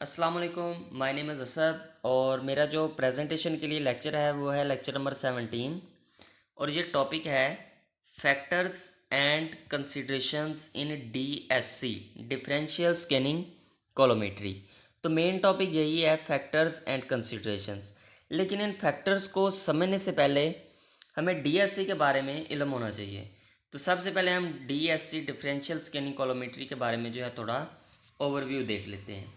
अस्सलाम वालेकुम, my name is Asad और मेरा जो प्रेजेंटेशन के लिए लेक्चर है वो है लेक्चर नंबर 17 और ये टॉपिक है factors and considerations in DSC differential scanning calorimetry. तो मेन टॉपिक यही है फैक्टर्स एंड कंसीडरेशंस। लेकिन इन फैक्टर्स को समझने से पहले हमें डीएससी के बारे में इल्म होना चाहिए। तो सबसे पहले हम डीएससी डिफरेंशियल स्कैनिंग कोलोमेट्री के बारे में जो है थोड़ा ओवरव्यू देख लेते हैं।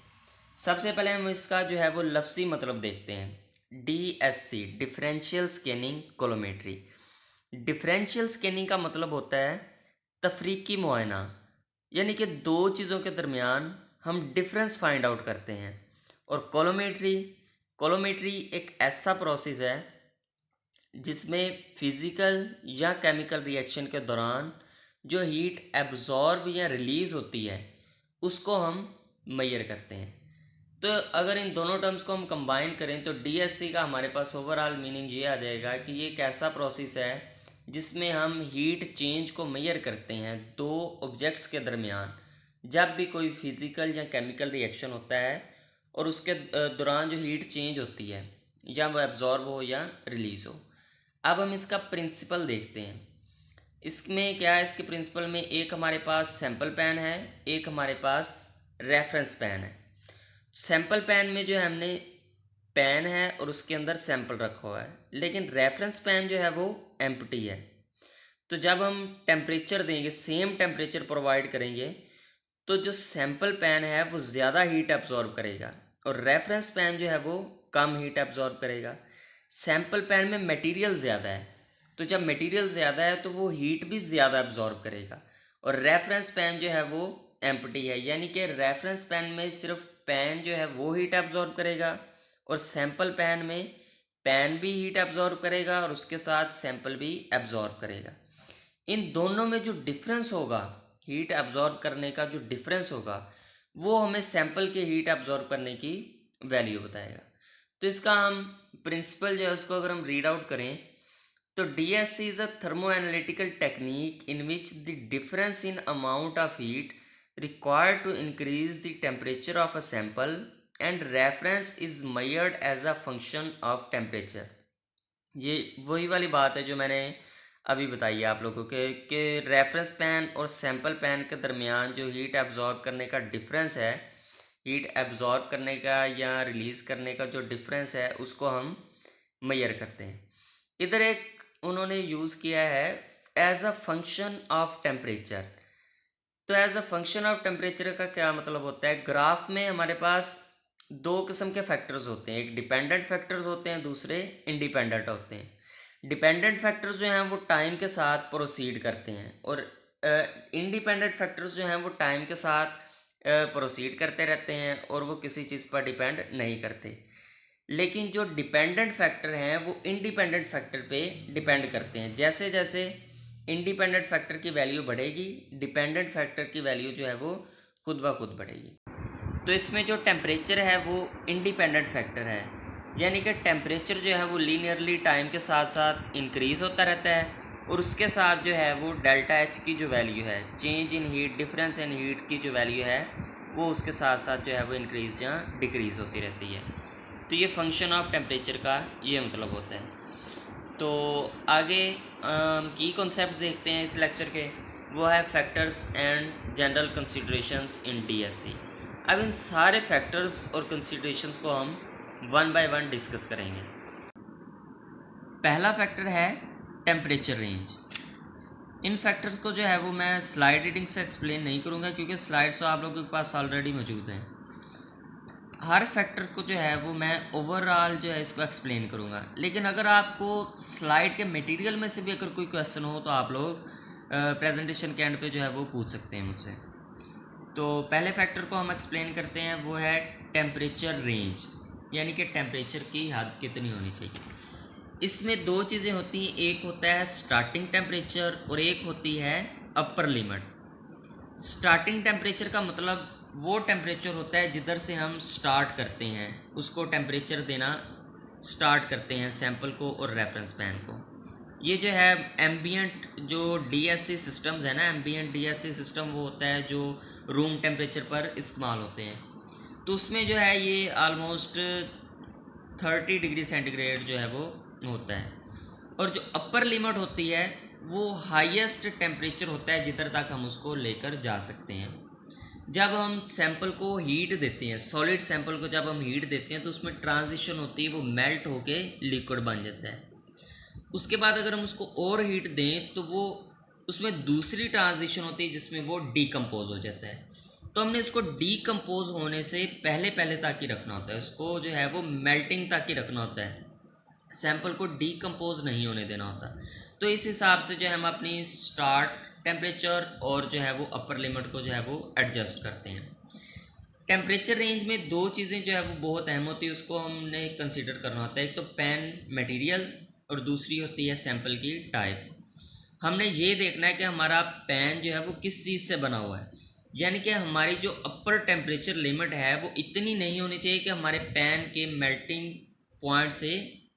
सबसे पहले हम इसका जो है वो लफ्ज़ी मतलब देखते हैं। DSC differential scanning calorimetry. Differential scanning का मतलब होता है तफरीकी मुआयना, यानी कि दो चीज़ों के दरमियान हम डिफरेंस फाइंड आउट करते हैं। और कोलोमेट्री कोलोमेट्री एक ऐसा प्रोसेस है जिसमें फिज़िकल या केमिकल रिएक्शन के दौरान जो हीट एब्जॉर्ब या रिलीज़ होती है उसको हम मेजर करते हैं। तो अगर इन दोनों टर्म्स को हम कंबाइन करें तो डीएससी का हमारे पास ओवरऑल मीनिंग ये आ जाएगा कि ये एक ऐसा प्रोसेस है जिसमें हम हीट चेंज को मेजर करते हैं दो ऑब्जेक्ट्स के दरमियान जब भी कोई फिज़िकल या केमिकल रिएक्शन होता है और उसके दौरान जो हीट चेंज होती है या वो एब्जॉर्ब हो या रिलीज़ हो। अब हम इसका प्रिंसिपल देखते हैं। इसमें क्या है, इसके प्रिंसिपल में एक हमारे पास सैंपल पेन है, एक हमारे पास रेफरेंस पेन है। सैंपल पेन में जो है हमने पेन है और उसके अंदर सैंपल रखा हुआ है, लेकिन रेफरेंस पेन जो है वो एम्प्टी है। तो जब हम टेम्परेचर देंगे, सेम टेम्परेचर प्रोवाइड करेंगे, तो जो सैंपल पेन है वो ज़्यादा हीट एब्जॉर्ब करेगा और रेफरेंस पेन जो है वो कम हीट एब्जॉर्ब करेगा। सैंपल पेन में मटेरियल ज़्यादा है, तो जब मटेरियल ज़्यादा है तो वो हीट भी ज़्यादा एब्जॉर्ब करेगा। और रेफरेंस पेन जो है वो एम्प्टी है, यानी कि रेफरेंस पेन में सिर्फ पेन जो है वो हीट एब्जॉर्ब करेगा और सैंपल पेन में पेन भी हीट एब्जॉर्ब करेगा और उसके साथ सैंपल भी एब्जॉर्ब करेगा। इन दोनों में जो डिफरेंस होगा, हीट एब्जॉर्ब करने का जो डिफरेंस होगा, वो हमें सैंपल के हीट एब्जॉर्ब करने की वैल्यू बताएगा। तो इसका हम प्रिंसिपल जो है उसको अगर हम रीड आउट करें तो DSC is a thermo analytical technique in which the difference in amount of heat required to increase the temperature of a sample and reference is measured as a function of temperature। ये वही वाली बात है जो मैंने अभी बताई है आप लोगों के कि रेफरेंस पेन और सैंपल पेन के दरमियान जो हीट एब्जॉर्ब करने का डिफरेंस है, हीट एब्जॉर्ब करने का या रिलीज़ करने का जो डिफरेंस है उसको हम मेजर करते हैं। इधर एक उन्होंने यूज़ किया है as a function of temperature. तो as a function of temperature का क्या मतलब होता है, ग्राफ में हमारे पास दो किस्म के फैक्टर्स होते हैं, एक डिपेंडेंट फैक्टर्स होते हैं, दूसरे इंडिपेंडेंट होते हैं। डिपेंडेंट फैक्टर्स जो हैं वो टाइम के साथ प्रोसीड करते हैं और इंडिपेंडेंट फैक्टर्स जो हैं वो टाइम के साथ प्रोसीड करते रहते हैं और वो किसी चीज़ पर डिपेंड नहीं करते। लेकिन जो डिपेंडेंट फैक्टर हैं वो इंडिपेंडेंट फैक्टर पे डिपेंड करते हैं। जैसे जैसे इंडिपेंडेंट फैक्टर की वैल्यू बढ़ेगी, डिपेंडेंट फैक्टर की वैल्यू जो है वो खुद ब खुद बढ़ेगी। तो इसमें जो टेम्परेचर है वो इंडिपेंडेंट फैक्टर है, यानी कि टेम्परेचर जो है वो लीनियरली टाइम के साथ साथ इंक्रीज़ होता रहता है और उसके साथ जो है वो डेल्टा एच की जो वैल्यू है, change in heat, difference in heat की जो वैल्यू है वो उसके साथ साथ जो है वो इंक्रीज़ या डिक्रीज़ होती रहती है। तो ये फंक्शन ऑफ टेम्परेचर का ये मतलब होता है। तो आगे की कॉन्सेप्ट्स देखते हैं इस लेक्चर के, वो है factors and general considerations in DSC. अब इन सारे फैक्टर्स और कंसिडरेशंस को हम वन बाय वन डिस्कस करेंगे। पहला फैक्टर है टेम्परेचर रेंज। इन फैक्टर्स को जो है वो मैं स्लाइड रीडिंग से एक्सप्लेन नहीं करूँगा क्योंकि स्लाइड्स तो आप लोगों के पास ऑलरेडी मौजूद हैं। हर फैक्टर को जो है वो मैं ओवरऑल जो है इसको एक्सप्लेन करूँगा, लेकिन अगर आपको स्लाइड के मटेरियल में से भी अगर कोई क्वेश्चन हो तो आप लोग प्रेजेंटेशन के एंड पे जो है वो पूछ सकते हैं मुझसे। तो पहले फैक्टर को हम एक्सप्लेन करते हैं, वो है टेम्परेचर रेंज, यानी कि टेम्परेचर की हद कितनी होनी चाहिए। इसमें दो चीज़ें होती हैं, एक होता है स्टार्टिंग टेम्परेचर और एक होती है अपर लिमिट। स्टार्टिंग टेम्परेचर का मतलब वो टेम्परेचर होता है जिधर से हम स्टार्ट करते हैं, उसको टेम्परेचर देना स्टार्ट करते हैं सैंपल को और रेफरेंस पेन को। ये जो है एम्बियंट जो डीएससी सिस्टम्स है ना, एम्बियंट डीएससी सिस्टम वो होता है जो रूम टेम्परेचर पर इस्तेमाल होते हैं। तो उसमें जो है ये ऑलमोस्ट 30 डिग्री सेंटीग्रेड जो है वो होता है। और जो अपर लिमिट होती है वो हाईएस्ट टेम्परेचर होता है जिधर तक हम उसको लेकर जा सकते हैं। जब हम सैंपल को हीट देते हैं, सॉलिड सैंपल को जब हम हीट देते हैं तो उसमें ट्रांजिशन होती है, वो मेल्ट होके लिक्विड बन जाता है। उसके बाद अगर हम उसको और हीट दें तो वो उसमें दूसरी ट्रांजिशन होती है जिसमें वो डीकम्पोज हो जाता है। तो हमने इसको डीकम्पोज होने से पहले पहले तक ही रखना होता है, उसको जो है वो मेल्टिंग तक ही रखना होता है, सैंपल को डीकम्पोज नहीं होने देना होता। तो इस हिसाब से जो है हम अपनी स्टार्ट टेम्परेचर और जो है वो अपर लिमिट को जो है वो एडजस्ट करते हैं। टेम्परेचर रेंज में दो चीज़ें जो है वो बहुत अहम होती है, उसको हमने कंसिडर करना होता है। एक तो पैन मटेरियल और दूसरी होती है सैंपल की टाइप। हमने ये देखना है कि हमारा पैन जो है वो किस चीज़ से बना हुआ है, यानी कि हमारी जो अपर टेम्परेचर लिमिट है वो इतनी नहीं होनी चाहिए कि हमारे पैन के मेल्टिंग पॉइंट से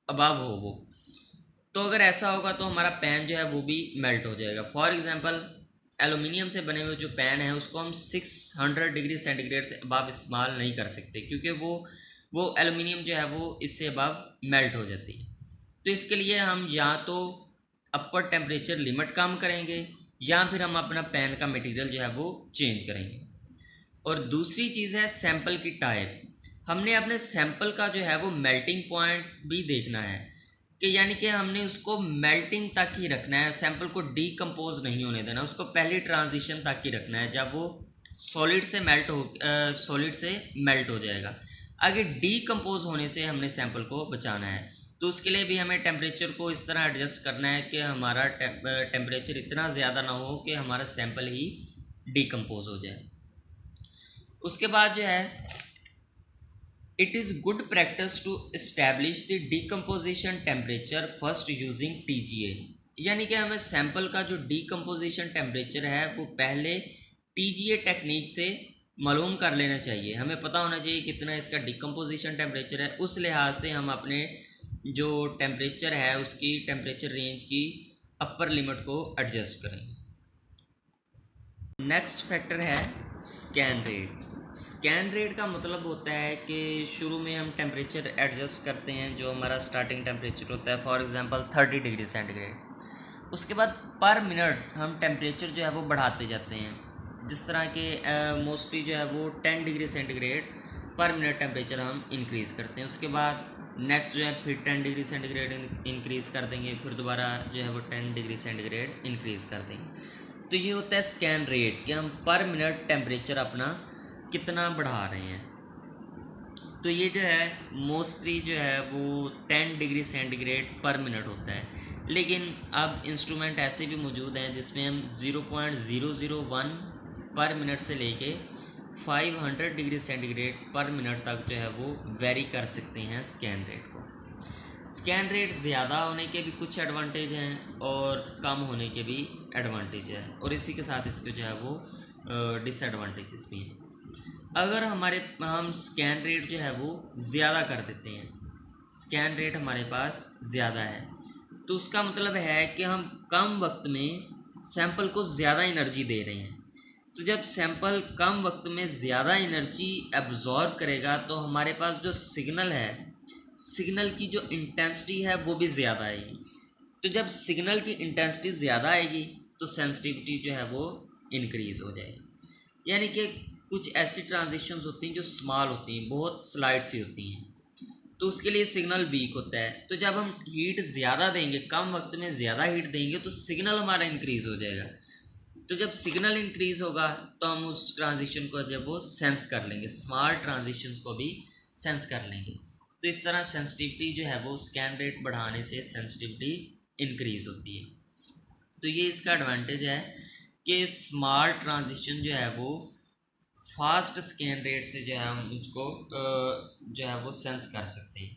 अबव हो वो। तो अगर ऐसा होगा तो हमारा पैन जो है वो भी मेल्ट हो जाएगा। फॉर एग्जांपल एलुमिनियम से बने हुए जो पैन है उसको हम 600 डिग्री सेंटीग्रेड से अबव इस्तेमाल नहीं कर सकते, क्योंकि वो एलुमिनियम जो है वो इससे अबव मेल्ट हो जाती है। तो इसके लिए हम या तो अपर टेम्परेचर लिमिट कम करेंगे या फिर हम अपना पैन का मटेरियल जो है वो चेंज करेंगे। और दूसरी चीज़ है सैंपल की टाइप। हमने अपने सैंपल का जो है वो मेल्टिंग पॉइंट भी देखना है, कि यानी कि हमने उसको मेल्टिंग तक ही रखना है, सैंपल को डीकम्पोज नहीं होने देना, उसको पहली ट्रांजिशन तक ही रखना है जब वो सॉलिड से मेल्ट हो जाएगा। आगे डीकम्पोज होने से हमने सैंपल को बचाना है। तो उसके लिए भी हमें टेम्परेचर को इस तरह एडजस्ट करना है कि हमारा टेम्परेचर इतना ज़्यादा ना हो कि हमारा सैंपल ही डीकम्पोज हो जाए। उसके बाद जो है it is good practice to establish the decomposition temperature first using TGA। यानी कि हमें सैंपल का जो डिकम्पोजिशन टेम्परेचर है वो पहले TGA टेक्निक से मालूम कर लेना चाहिए। हमें पता होना चाहिए कितना इसका डिकम्पोजिशन टेम्परेचर है, उस लिहाज से हम अपने जो टेम्परेचर है उसकी टेम्परेचर रेंज की अपर लिमिट को एडजस्ट करें। नेक्स्ट फैक्टर है स्कैन रेट। स्कैन रेट का मतलब होता है कि शुरू में हम टेम्परेचर एडजस्ट करते हैं, जो हमारा स्टार्टिंग टेम्परेचर होता है फॉर एग्जांपल 30 डिग्री सेंटीग्रेड। उसके बाद पर मिनट हम टेम्परेचर जो है वो बढ़ाते जाते हैं, जिस तरह के मोस्टली जो है वो 10 डिग्री सेंटीग्रेड पर मिनट टेम्परेचर हम इंक्रीज़ करते हैं। उसके बाद नेक्स्ट जो है फिर 10 डिग्री सेंटीग्रेड इंक्रीज़ कर देंगे, फिर दोबारा जो है वो 10 डिग्री सेंटीग्रेड इंक्रीज़ कर देंगे। तो ये होता है स्कैन रेट, कि हम पर मिनट टेम्परेचर अपना कितना बढ़ा रहे हैं। तो ये जो है मोस्टली जो है वो 10 डिग्री सेंटीग्रेड पर मिनट होता है। लेकिन अब इंस्ट्रूमेंट ऐसे भी मौजूद हैं जिसमें हम 0.001 पर मिनट से लेके 500 डिग्री सेंटीग्रेड पर मिनट तक जो है वो वेरी कर सकते हैं स्कैन रेट को। स्कैन रेट ज़्यादा होने के भी कुछ एडवांटेज हैं और कम होने के भी एडवांटेज है, और इसी के साथ इसके जो है वो डिसएडवांटेजेस भी हैं। अगर हम स्कैन रेट जो है वो ज़्यादा कर देते हैं, स्कैन रेट हमारे पास ज़्यादा है, तो उसका मतलब है कि हम कम वक्त में सैंपल को ज़्यादा एनर्जी दे रहे हैं। तो जब सैंपल कम वक्त में ज़्यादा एनर्जी एब्जॉर्ब करेगा तो हमारे पास जो सिग्नल है, सिग्नल की जो इंटेंसिटी है वो भी ज़्यादा आएगी। तो जब सिग्नल की इंटेंसिटी ज़्यादा आएगी तो सेंसिटिविटी जो है वो इंक्रीज़ हो जाएगी। यानी कि कुछ ऐसी ट्रांजिशंस होती हैं जो स्मॉल होती हैं, बहुत स्लाइड सी होती हैं, तो उसके लिए सिग्नल वीक होता है। तो जब हम हीट ज़्यादा देंगे, कम वक्त में ज़्यादा हीट देंगे, तो सिग्नल हमारा इंक्रीज़ हो जाएगा। तो जब सिग्नल इंक्रीज़ होगा तो हम उस ट्रांजिशन को जब वो सेंस कर लेंगे, स्मॉल ट्रांजिशंस को भी सेंस कर लेंगे। तो इस तरह सेंसिटिविटी जो है वो स्कैन रेट बढ़ाने से सेंसिटिविटी इंक्रीज़ होती है। तो ये इसका एडवांटेज है कि स्मॉल ट्रांजिशन जो है वो फास्ट स्कैन रेट से जो है हम उसको जो है वो सेंस कर सकते हैं।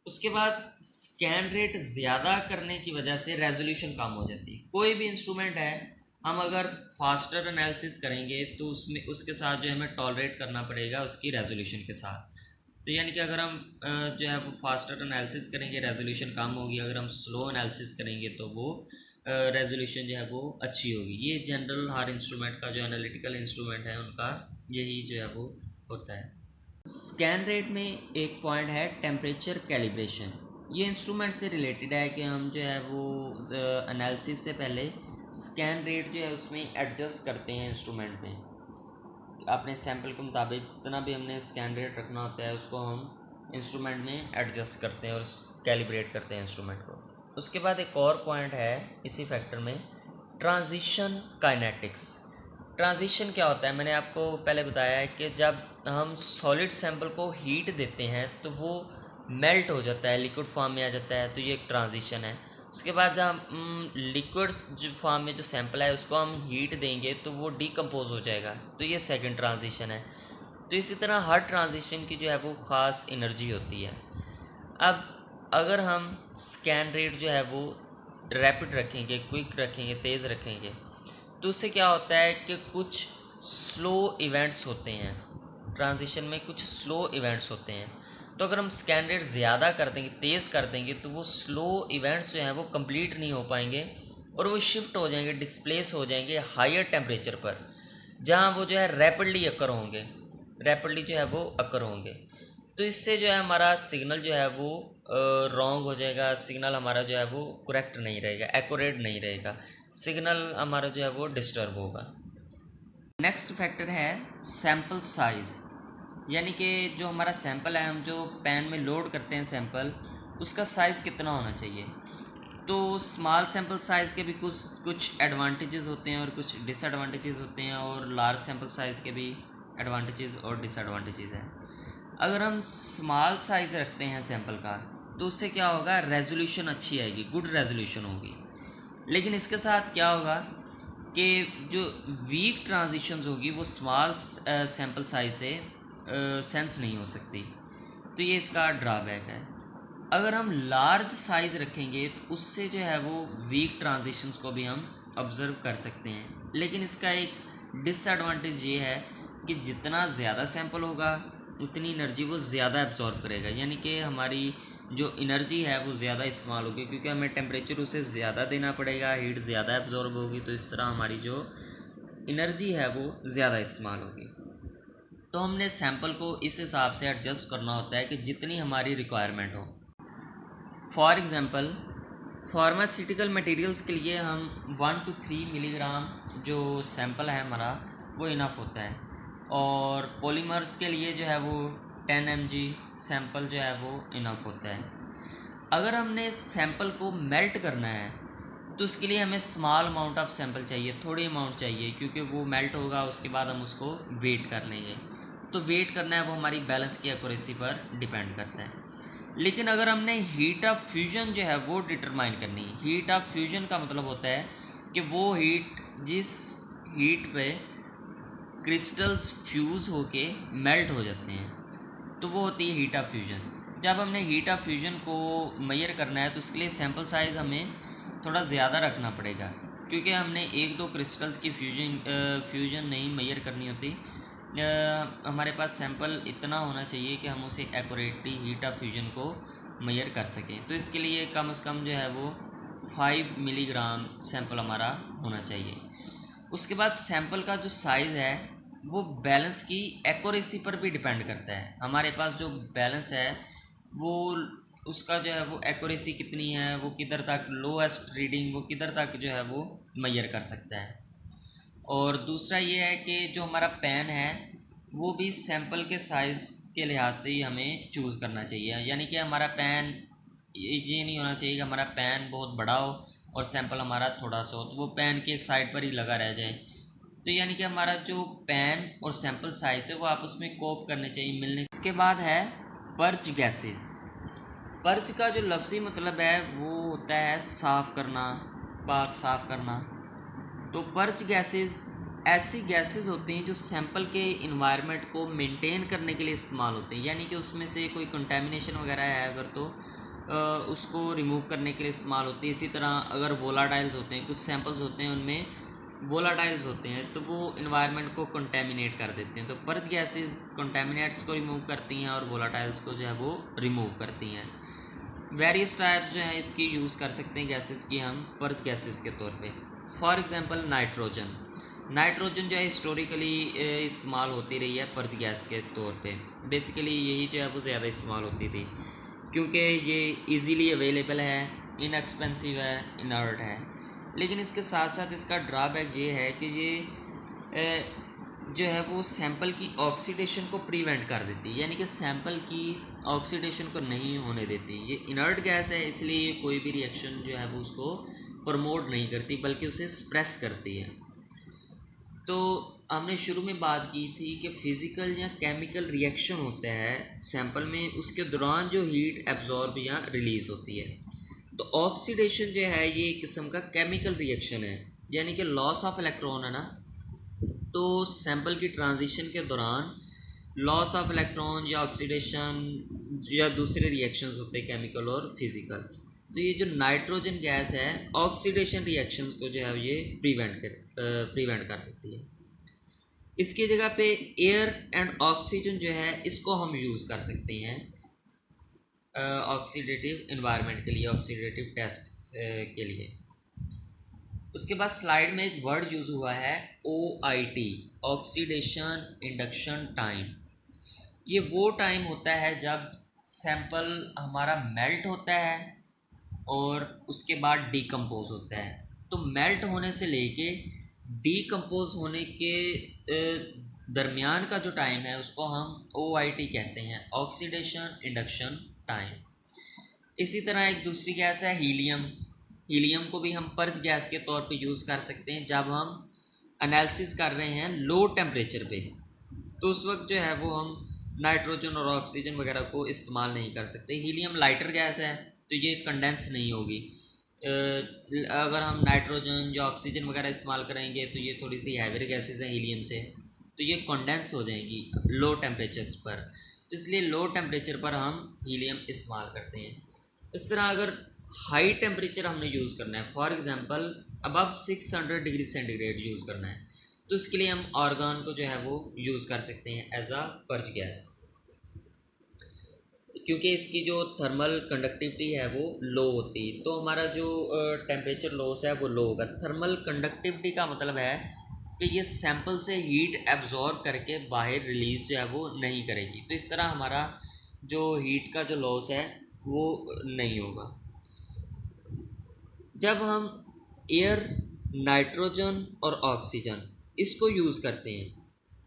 उसके बाद स्कैन रेट ज़्यादा करने की वजह से रेजोल्यूशन कम हो जाती है। कोई भी इंस्ट्रूमेंट है, हम अगर फास्टर एनालिसिस करेंगे तो उसमें उसके साथ जो हमें टॉलरेट करना पड़ेगा उसकी रेजोल्यूशन के साथ। तो यानी कि अगर हम जो है वो फास्टर एनालिसिस करेंगे रेजोल्यूशन कम होगी, अगर हम स्लो एनालिसिस करेंगे तो वो रेजोल्यूशन जो है वो अच्छी होगी। ये जनरल हर इंस्ट्रूमेंट का, जो एनालिटिकल इंस्ट्रूमेंट है उनका यही जो है वो होता है। स्कैन रेट में एक पॉइंट है टेम्परेचर कैलिब्रेशन। ये इंस्ट्रूमेंट से रिलेटेड है कि हम जो है वो एनालिसिस से पहले स्कैन रेट जो है उसमें एडजस्ट करते हैं इंस्ट्रूमेंट में। अपने सैंपल के मुताबिक जितना भी हमने स्कैन रेट रखना होता है उसको हम इंस्ट्रूमेंट में एडजस्ट करते हैं और कैलिब्रेट करते हैं इंस्ट्रूमेंट को। उसके बाद एक और पॉइंट है इसी फैक्टर में, ट्रांजिशन काइनेटिक्स। ट्रांजिशन क्या होता है, मैंने आपको पहले बताया है कि जब हम सॉलिड सैंपल को हीट देते हैं तो वो मेल्ट हो जाता है, लिक्विड फॉर्म में आ जाता है, तो ये एक ट्रांजिशन है। उसके बाद जब हम लिक्विड जो फॉर्म में जो सैंपल है उसको हम हीट देंगे तो वो डिकम्पोज हो जाएगा, तो ये सेकंड ट्रांजिशन है। तो इसी तरह हर ट्रांजिशन की जो है वो ख़ास एनर्जी होती है। अब अगर हम स्कैन रेट जो है वो रैपिड रखेंगे, क्विक रखेंगे, तेज़ रखेंगे, तो उससे क्या होता है कि कुछ स्लो इवेंट्स होते हैं, ट्रांजिशन में कुछ स्लो इवेंट्स होते हैं। तो अगर हम स्कैन रेट ज़्यादा कर देंगे, तेज़ कर देंगे, तो वो स्लो इवेंट्स जो हैं वो कंप्लीट नहीं हो पाएंगे और वो शिफ्ट हो जाएंगे, डिस्प्लेस हो जाएंगे हायर टेम्परेचर पर, जहाँ वो जो है रैपिडली अकर होंगे, रैपिडली जो है वो अकर होंगे। तो इससे जो है हमारा सिग्नल जो है वो रॉन्ग हो जाएगा, सिग्नल हमारा जो है वो करेक्ट नहीं रहेगा, एक्यूरेट नहीं रहेगा, सिग्नल हमारा जो है वो डिस्टर्ब होगा। नेक्स्ट फैक्टर है सैंपल साइज़, यानी कि जो हमारा सैंपल है, हम जो पेन में लोड करते हैं सैंपल, उसका साइज़ कितना होना चाहिए। तो स्मॉल सैंपल साइज़ के भी कुछ एडवांटेजेस होते हैं और कुछ डिसएडवांटेजेस होते हैं, और लार्ज सैंपल साइज़ के भी एडवांटेजेस और डिसएडवांटेजेस हैं। अगर हम स्मॉल साइज़ रखते हैं सैंपल का तो उससे क्या होगा, रेजोल्यूशन अच्छी आएगी, गुड रेजोल्यूशन होगी। लेकिन इसके साथ क्या होगा कि जो वीक ट्रांजिशंस होगी वो स्मॉल सैंपल साइज से सेंस नहीं हो सकती, तो ये इसका ड्रॉबैक है। अगर हम लार्ज साइज़ रखेंगे तो उससे जो है वो वीक ट्रांजिशंस को भी हम ऑब्ज़र्व कर सकते हैं, लेकिन इसका एक डिसएडवांटेज ये है कि जितना ज़्यादा सैंपल होगा उतनी एनर्जी वो ज़्यादा एब्जॉर्ब करेगा, यानी कि हमारी जो एनर्जी है वो ज़्यादा इस्तेमाल होगी, क्योंकि हमें टेम्परेचर उसे ज़्यादा देना पड़ेगा, हीट ज़्यादा एब्जॉर्ब होगी, तो इस तरह हमारी जो एनर्जी है वो ज़्यादा इस्तेमाल होगी। तो हमने सैंपल को इस हिसाब से एडजस्ट करना होता है कि जितनी हमारी रिक्वायरमेंट हो। फॉर एग्ज़ाम्पल फार्मास्यूटिकल मटेरियल्स के लिए हम 1 to 3 मिलीग्राम जो सैंपल है हमारा वो इनफ होता है, और पॉलीमर्स के लिए जो है वो 10 mg सैंपल जो है वो इनफ होता है। अगर हमने सैंपल को मेल्ट करना है तो उसके लिए हमें स्मॉल अमाउंट ऑफ सैंपल चाहिए, थोड़ी अमाउंट चाहिए, क्योंकि वो मेल्ट होगा, उसके बाद हम उसको वेट कर लेंगे। तो वेट करना है वो हमारी बैलेंस की एक्यूरेसी पर डिपेंड करता है। लेकिन अगर हमने हीट ऑफ फ्यूजन जो है वो डिटरमाइन करनी है, हीट ऑफ फ्यूजन का मतलब होता है कि वो हीट जिस हीट पे क्रिस्टल्स फ्यूज़ होके मेल्ट हो जाते हैं, तो वो होती है हीट ऑफ फ्यूजन। जब हमने हीट ऑफ फ्यूजन को मेजर करना है तो उसके लिए सैंपल साइज़ हमें थोड़ा ज़्यादा रखना पड़ेगा, क्योंकि हमने एक दो क्रिस्टल्स की फ्यूजन नहीं मेजर करनी होती। हमारे पास सैंपल इतना होना चाहिए कि हम उसे एक्यूरेटली हीट ऑफ फ्यूजन को मेजर कर सकें। तो इसके लिए कम से कम जो है वो 5 मिलीग्राम सैंपल हमारा होना चाहिए। उसके बाद सैंपल का जो साइज़ है वो बैलेंस की एक्यूरेसी पर भी डिपेंड करता है। हमारे पास जो बैलेंस है वो उसका जो है वो एक्यूरेसी कितनी है, वो किधर तक लोएस्ट रीडिंग, वो किधर तक जो है वो मेजर कर सकता है। और दूसरा ये है कि जो हमारा पेन है वो भी सैंपल के साइज़ के लिहाज से ही हमें चूज़ करना चाहिए, यानी कि हमारा पेन ये नहीं होना चाहिए कि हमारा पेन बहुत बड़ा हो और सैंपल हमारा थोड़ा सा हो, तो वो पेन की एक साइड पर ही लगा रह जाए। तो यानी कि हमारा जो पेन और सैंपल साइज है वो आपस में कोप करने चाहिए, मिलने। इसके बाद है पर्च गैसेस। पर्च का जो लफ्ज़ी मतलब है वो होता है साफ़ करना, पाक साफ़ करना। तो पर्च गैसेस ऐसी गैसेस होती हैं जो सैंपल के इन्वायरमेंट को मेंटेन करने के लिए इस्तेमाल होते हैं, यानी कि उसमें से कोई कंटेमिनेशन वगैरह है अगर तो उसको रिमूव करने के लिए इस्तेमाल होती है। इसी तरह अगर वोलाटाइल्स होते हैं, कुछ सैंपल्स होते हैं उनमें वोलाटाइल्स होते हैं, तो वो इन्वायरमेंट को कंटेमिनेट कर देते हैं। तो पर्च गैसेस कंटेमिनेट्स को रिमूव करती हैं और वोलाटाइल्स को जो है वो रिमूव करती हैं। वेरियस टाइप्स जो हैं इसकी यूज़ कर सकते हैं गैसेस की हम पर्च गैसेस के तौर पे। For example nitrogen. नाइट्रोजन जो है हिस्टोरिकली इस्तेमाल होती रही है पर्च गैस के तौर पे। बेसिकली यही जो है वो ज़्यादा इस्तेमाल होती थी क्योंकि ये इजीली अवेलेबल है, इनएक्सपेंसिव है, इनर्ट है। लेकिन इसके साथ साथ इसका ड्रॉबैक ये है कि ये जो है वो सैंपल की ऑक्सीडेशन को प्रिवेंट कर देती है, यानी कि सैंपल की ऑक्सीडेशन को नहीं होने देती। ये इनर्ट गैस है, इसलिए कोई भी रिएक्शन जो है वो उसको प्रमोट नहीं करती बल्कि उसे सप्रेस करती है। तो हमने शुरू में बात की थी कि फिज़िकल या केमिकल रिएक्शन होता है सैंपल में, उसके दौरान जो हीट एब्जॉर्ब या रिलीज़ होती है। तो ऑक्सीडेशन जो है ये एक किस्म का केमिकल रिएक्शन है, यानी कि लॉस ऑफ इलेक्ट्रॉन है ना। तो सैंपल की ट्रांजिशन के दौरान लॉस ऑफ इलेक्ट्रॉन या ऑक्सीडेशन या दूसरे रिएक्शंस होते हैं केमिकल और फिज़िकल। तो ये जो नाइट्रोजन गैस है ऑक्सीडेशन रिएक्शंस को जो है ये प्रिवेंट कर देती है। इसकी जगह पे एयर एंड ऑक्सीजन जो है इसको हम यूज़ कर सकते हैं ऑक्सीडेटिव इन्वायरमेंट के लिए, ऑक्सीडेटिव टेस्ट के लिए। उसके बाद स्लाइड में एक वर्ड यूज़ हुआ है OIT, ऑक्सीडेशन इंडक्शन टाइम। ये वो टाइम होता है जब सैंपल हमारा मेल्ट होता है और उसके बाद डीकम्पोज होता है। तो मेल्ट होने से लेके डीकम्पोज होने के दरमियान का जो टाइम है उसको हम OIT कहते हैं, ऑक्सीडेशन इंडक्शन टाइम। इसी तरह एक दूसरी गैस है हीलियम। हीलियम को भी हम पर्च गैस के तौर पे यूज़ कर सकते हैं जब हम एनालिसिस कर रहे हैं लो टेम्परेचर पे। तो उस वक्त जो है वो हम नाइट्रोजन और ऑक्सीजन वगैरह को इस्तेमाल नहीं कर सकते। हीलियम लाइटर गैस है तो ये कंडेंस नहीं होगी। अगर हम नाइट्रोजन या ऑक्सीजन वगैरह इस्तेमाल करेंगे तो ये थोड़ी सी हैवियर गैसेज हैं हीलियम से, तो ये कंडेंस हो जाएंगी लो टेम्परेचर पर। तो इसलिए लो टेम्परेचर पर हम हीलियम इस्तेमाल करते हैं। इस तरह अगर हाई टेम्परेचर हमने यूज़ करना है, for example above 600 degree centigrade use करना है, तो उसके लिए हम आर्गन को जो है वो यूज़ कर सकते हैं एज अ पर्च गैस, क्योंकि इसकी जो थर्मल कंडक्टिविटी है वो लो होती। तो हमारा जो टेम्परेचर लॉस है वो लो होगा। थर्मल कंडक्टिविटी का मतलब है कि ये सैंपल से हीट एब्जॉर्ब करके बाहर रिलीज जो है वो नहीं करेगी। तो इस तरह हमारा जो हीट का जो लॉस है वो नहीं होगा। जब हम एयर, नाइट्रोजन और ऑक्सीजन इसको यूज़ करते हैं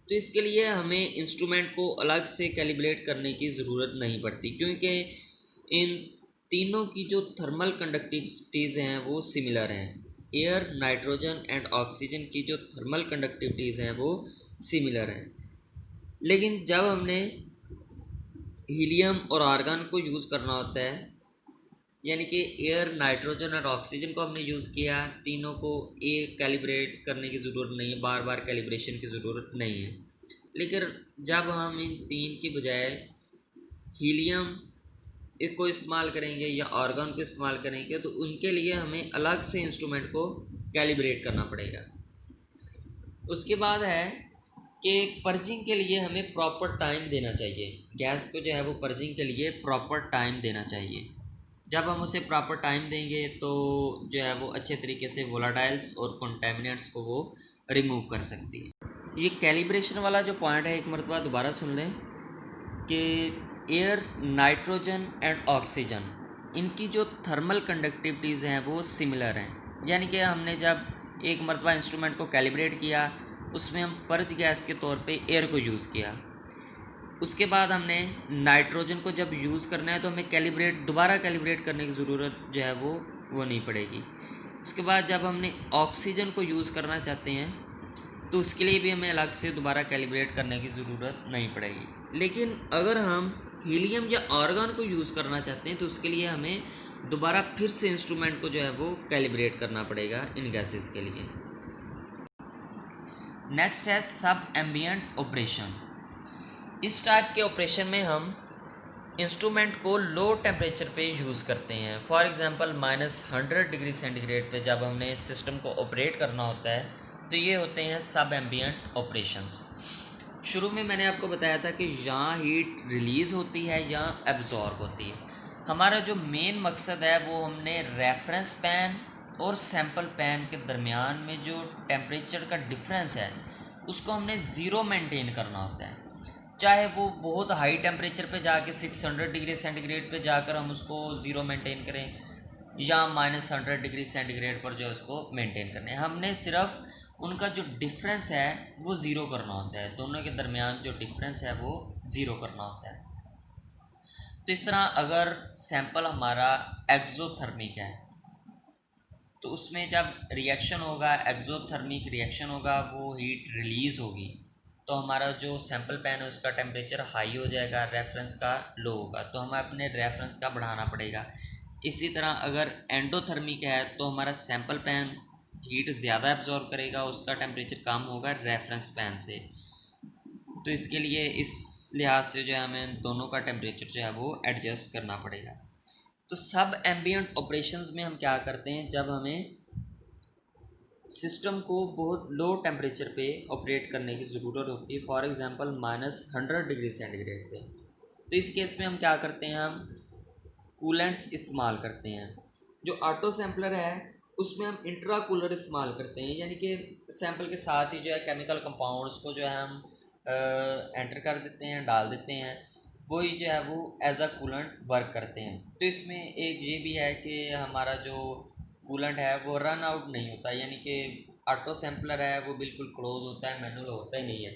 तो इसके लिए हमें इंस्ट्रूमेंट को अलग से कैलिब्रेट करने की ज़रूरत नहीं पड़ती, क्योंकि इन तीनों की जो थर्मल कंडक्टिविटीज़ हैं वो सिमिलर हैं। एयर, नाइट्रोजन एंड ऑक्सीजन की जो थर्मल कंडक्टिविटीज़ हैं वो सिमिलर हैं। लेकिन जब हमने हीलियम और आर्गन को यूज़ करना होता है, यानी कि एयर, नाइट्रोजन और ऑक्सीजन को हमने यूज़ किया, तीनों को एक कैलिब्रेट करने की ज़रूरत नहीं है, बार बार कैलिब्रेशन की ज़रूरत नहीं है। लेकिन जब हम इन तीन की बजाय हीलियम एक को इस्तेमाल करेंगे या आर्गन को इस्तेमाल करेंगे तो उनके लिए हमें अलग से इंस्ट्रूमेंट को कैलिब्रेट करना पड़ेगा। उसके बाद है कि पर्जिंग के लिए हमें प्रॉपर टाइम देना चाहिए। गैस को जो है वो पर्जिंग के लिए प्रॉपर टाइम देना चाहिए। जब हम उसे प्रॉपर टाइम देंगे तो जो है वो अच्छे तरीके से वोलाटाइल्स और कंटेमिनेंट्स को वो रिमूव कर सकती है। ये कैलिब्रेशन वाला जो पॉइंट है एक मरतबा दोबारा सुन लें कि एयर, नाइट्रोजन एंड ऑक्सीजन इनकी जो थर्मल कंडक्टिविटीज़ हैं वो सिमिलर हैं। यानी कि हमने जब एक मरतबा इंस्ट्रूमेंट को कैलिब्रेट किया उसमें हम पर्च गैस के तौर पे एयर को यूज़ किया। उसके बाद हमने नाइट्रोजन को जब यूज़ करना है तो हमें दोबारा कैलिब्रेट करने की ज़रूरत जो है वो नहीं पड़ेगी। उसके बाद जब हमने ऑक्सीजन को यूज़ करना चाहते हैं तो उसके लिए भी हमें अलग से दोबारा कैलिब्रेट करने की ज़रूरत नहीं पड़ेगी। लेकिन अगर हम हीलियम या आर्गन को यूज़ करना चाहते हैं तो उसके लिए हमें दोबारा फिर से इंस्ट्रूमेंट को जो है वो कैलिब्रेट करना पड़ेगा इन गैसेस के लिए। नेक्स्ट है सब एम्बिएंट ऑपरेशन। इस टाइप के ऑपरेशन में हम इंस्ट्रूमेंट को लो टेम्परेचर पे यूज़ करते हैं। फॉर एग्ज़ाम्पल -100 डिग्री सेंटीग्रेड पे जब हमने सिस्टम को ऑपरेट करना होता है तो ये होते हैं सब एम्बिएंट ऑपरेशंस। शुरू में मैंने आपको बताया था कि यहाँ हीट रिलीज़ होती है या एब्जॉर्ब होती है। हमारा जो मेन मकसद है वो हमने रेफरेंस पैन और सैंपल पैन के दरमियान में जो टेम्परेचर का डिफरेंस है उसको हमने ज़ीरो मेंटेन करना होता है। चाहे वो बहुत हाई टेम्परेचर पे जाके 600 डिग्री सेंटीग्रेड पे जाकर हम उसको ज़ीरो मेंटेन करें या -100 डिग्री सेंटीग्रेड पर जो है उसको मेंटेन करना है, हमने सिर्फ उनका जो डिफरेंस है वो ज़ीरो करना होता है। दोनों के दरमियान जो डिफरेंस है वो ज़ीरो करना होता है। तो इस तरह अगर सैंपल हमारा एक्सोथर्मिक है तो उसमें जब रिएक्शन होगा, एक्सोथर्मिक रिएक्शन होगा, वो हीट रिलीज़ होगी तो हमारा जो सैंपल पैन है उसका टेम्परेचर हाई हो जाएगा, रेफरेंस का लो होगा, तो हमें अपने रेफरेंस का बढ़ाना पड़ेगा। इसी तरह अगर एंडोथर्मिक है तो हमारा सैंपल पैन हीट ज़्यादा एब्जॉर्ब करेगा, उसका टेम्परेचर कम होगा रेफरेंस पैन से। तो इसके लिए इस लिहाज से जो है हमें दोनों का टेम्परेचर जो है वो एडजस्ट करना पड़ेगा। तो सब एम्बिएंट ऑपरेशंस में हम क्या करते हैं, जब हमें सिस्टम को बहुत लो टेम्परेचर पे ऑपरेट करने की ज़रूरत होती है, फॉर एग्जांपल -100 डिग्री सेंटीग्रेड पे, तो इस केस में हम क्या करते हैं, हम कूलेंट्स इस्तेमाल करते हैं। जो ऑटो सैम्पलर है उसमें हम इंट्रा कूलर इस्तेमाल करते हैं, यानी कि सैंपल के साथ ही जो है केमिकल कंपाउंड्स को जो है हम एंटर कर देते हैं, डाल देते हैं, वही जो है वो एज अ कूलेंट वर्क करते हैं। तो इसमें एक ये भी है कि हमारा जो कूलेंट है वो रन आउट नहीं होता, यानी कि ऑटो सैम्पलर है वो बिल्कुल क्लोज होता है, मैनुअल होता ही नहीं है,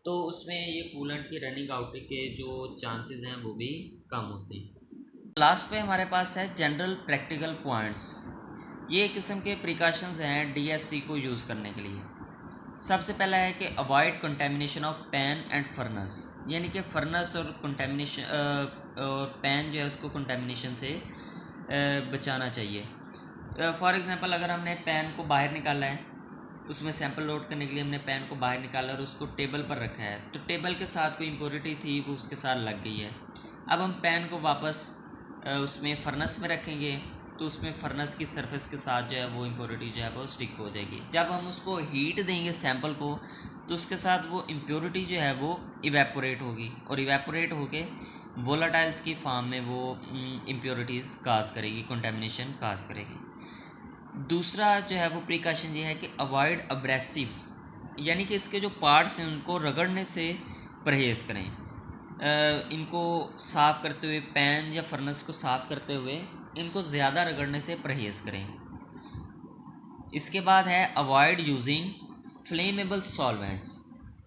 तो उसमें ये कूलेंट की रनिंग आउट के जो चांसेस हैं वो भी कम होते हैं। लास्ट पे हमारे पास है जनरल प्रैक्टिकल पॉइंट्स। ये एक किस्म के प्रिकॉशंस हैं डीएससी को यूज़ करने के लिए। सबसे पहला है कि avoid contamination of pan and furnace, यानी कि फर्नेस और कंटेमिनेशन और पैन जो है उसको कंटेमिनेशन से बचाना चाहिए। फॉर एग्जांपल अगर हमने पैन को बाहर निकाला है, उसमें सैंपल लोड करने के लिए हमने पैन को बाहर निकाला और उसको टेबल पर रखा है, तो टेबल के साथ कोई इम्प्योरिटी थी वो उसके साथ लग गई है। अब हम पैन को वापस उसमें फर्नेस में रखेंगे तो उसमें फर्नेस की सरफेस के साथ जो है वो इम्प्योरिटी जो है वो स्टिक हो जाएगी। जब हम उसको हीट देंगे सैंपल को तो उसके साथ वो इम्प्योरिटी जो है वो इवेपोरेट होगी और इवेपोरेट होके वोलाटाइल्स की फॉर्म में वो इम्प्योरिटीज़ काज करेगी, कंटेमिनेशन काज करेगी। दूसरा जो है वो प्रिकॉशन ये है कि अवॉइड अब्रेसिव्स, यानी कि इसके जो पार्ट्स हैं उनको रगड़ने से परहेज़ करें। इनको साफ़ करते हुए, पैन या फर्नेस को साफ़ करते हुए इनको ज़्यादा रगड़ने से परहेज़ करें। इसके बाद है अवॉइड यूजिंग फ्लेमेबल सॉल्वेंट्स,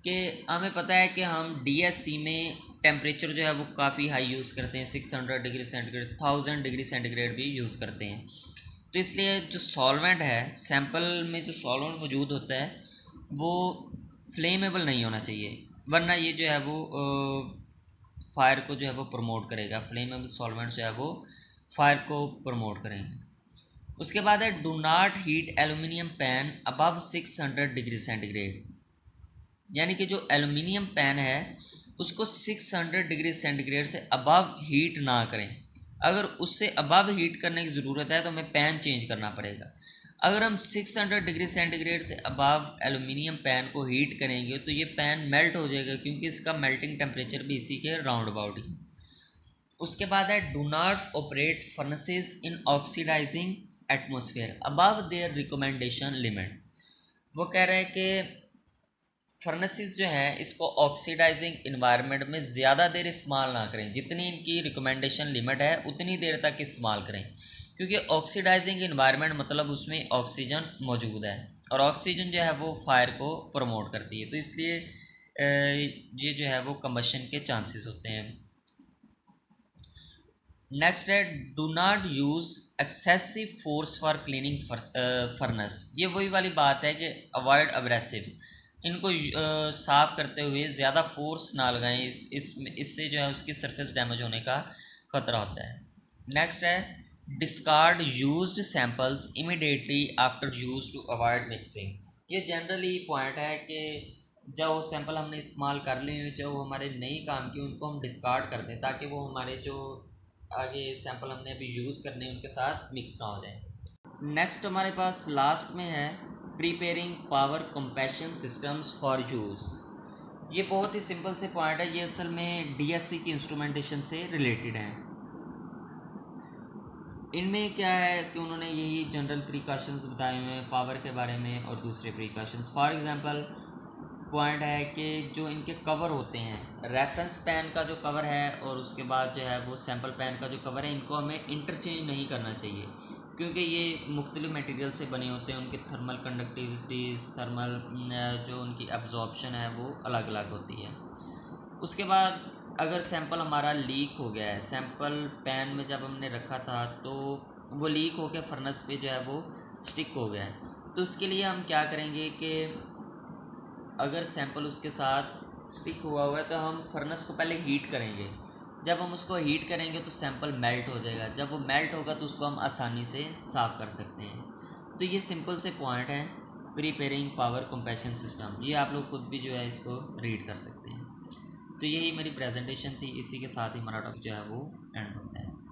कि हमें पता है कि हम डीएससी में टेम्परेचर जो है वो काफ़ी हाई यूज़ करते हैं, 600 डिग्री सेंटीग्रेड, 1000 डिग्री सेंटीग्रेड भी यूज़ करते हैं। तो इसलिए जो सॉल्वेंट है, सैंपल में जो सॉल्वेंट मौजूद होता है वो फ्लेमेबल नहीं होना चाहिए, वरना ये जो है वो फायर को जो है वो प्रमोट करेगा। फ्लेमेबल सॉल्वेंट जो है वो फायर को प्रमोट करेंगे। उसके बाद है do not heat aluminium pan above 600 degree centigrade, यानी कि जो एल्यूमिनियम पैन है उसको 600 डिग्री सेंटीग्रेड से अबव हीट ना करें। अगर उससे अबव हीट करने की ज़रूरत है तो हमें पैन चेंज करना पड़ेगा। अगर हम 600 डिग्री सेंटीग्रेड से अबव एल्यूमिनियम पैन को हीट करेंगे तो ये पैन मेल्ट हो जाएगा, क्योंकि इसका मेल्टिंग टेम्परेचर भी इसी के राउंड अबाउट ही। उसके बाद है do not operate furnaces in oxidising atmosphere above their recommendation limit. वो कह रहे हैं कि फर्नेसेस जो है इसको ऑक्सीडाइजिंग इन्वायरमेंट में ज़्यादा देर इस्तेमाल ना करें, जितनी इनकी रिकमेंडेशन लिमिट है उतनी देर तक इस्तेमाल करें, क्योंकि ऑक्सीडाइजिंग इन्वायरमेंट मतलब उसमें ऑक्सीजन मौजूद है और ऑक्सीजन जो है वो फायर को प्रमोट करती है, तो इसलिए ये जो है वो कम्बशन के चांसेस होते हैं। नेक्स्ट है do not use excessive force for cleaning furnace. ये वही वाली बात है कि अवॉइड अब्रेसिव्स, इनको साफ़ करते हुए ज़्यादा फोर्स ना लगाएं, इससे जो है उसकी सरफेस डैमेज होने का ख़तरा होता है। नेक्स्ट है discard used samples immediately after use to avoid mixing. ये जनरली पॉइंट है कि जब वो सैंपल हमने इस्तेमाल कर लिए, जो हमारे नहीं काम की, उनको हम डिस्कार्ड कर दें ताकि वो हमारे जो आगे सैंपल हमने अभी यूज़ करने उनके साथ मिक्स ना हो जाए। नेक्स्ट हमारे पास लास्ट में है preparing power compassion systems for use. ये बहुत ही सिंपल से पॉइंट है, ये असल में डीएससी की इंस्ट्रूमेंटेशन से रिलेटेड है। इनमें क्या है कि उन्होंने यही जनरल प्रिकॉशंस बताए हुए हैं पावर के बारे में और दूसरे प्रिकॉशंस। फॉर एग्जांपल पॉइंट है कि जो इनके कवर होते हैं, रेफरेंस पेन का जो कवर है और उसके बाद जो है वो सैम्पल पेन का जो कवर है, इनको हमें इंटरचेंज नहीं करना चाहिए, क्योंकि ये मुख्तलिफ मटेरियल से बने होते हैं। उनकी थर्मल कंडक्टिविटीज़, थर्मल जो उनकी एब्जॉर्प्शन है वो अलग अलग होती है। उसके बाद अगर सैंपल हमारा लीक हो गया है, सैंपल पैन में जब हमने रखा था तो वो लीक हो के फर्नेस पे जो है वो स्टिक हो गया है, तो उसके लिए हम क्या करेंगे कि अगर सैंपल उसके साथ स्टिक हुआ है तो हम फर्नेस को पहले हीट करेंगे। जब हम उसको हीट करेंगे तो सैंपल मेल्ट हो जाएगा। जब वो मेल्ट होगा तो उसको हम आसानी से साफ़ कर सकते हैं। तो ये सिंपल से पॉइंट है प्रिपेयरिंग पावर कंप्रेशन सिस्टम। ये आप लोग खुद भी जो है इसको रीड कर सकते हैं। तो यही मेरी प्रेजेंटेशन थी। इसी के साथ ही हमारा टॉपिक जो है वो एंड होता है।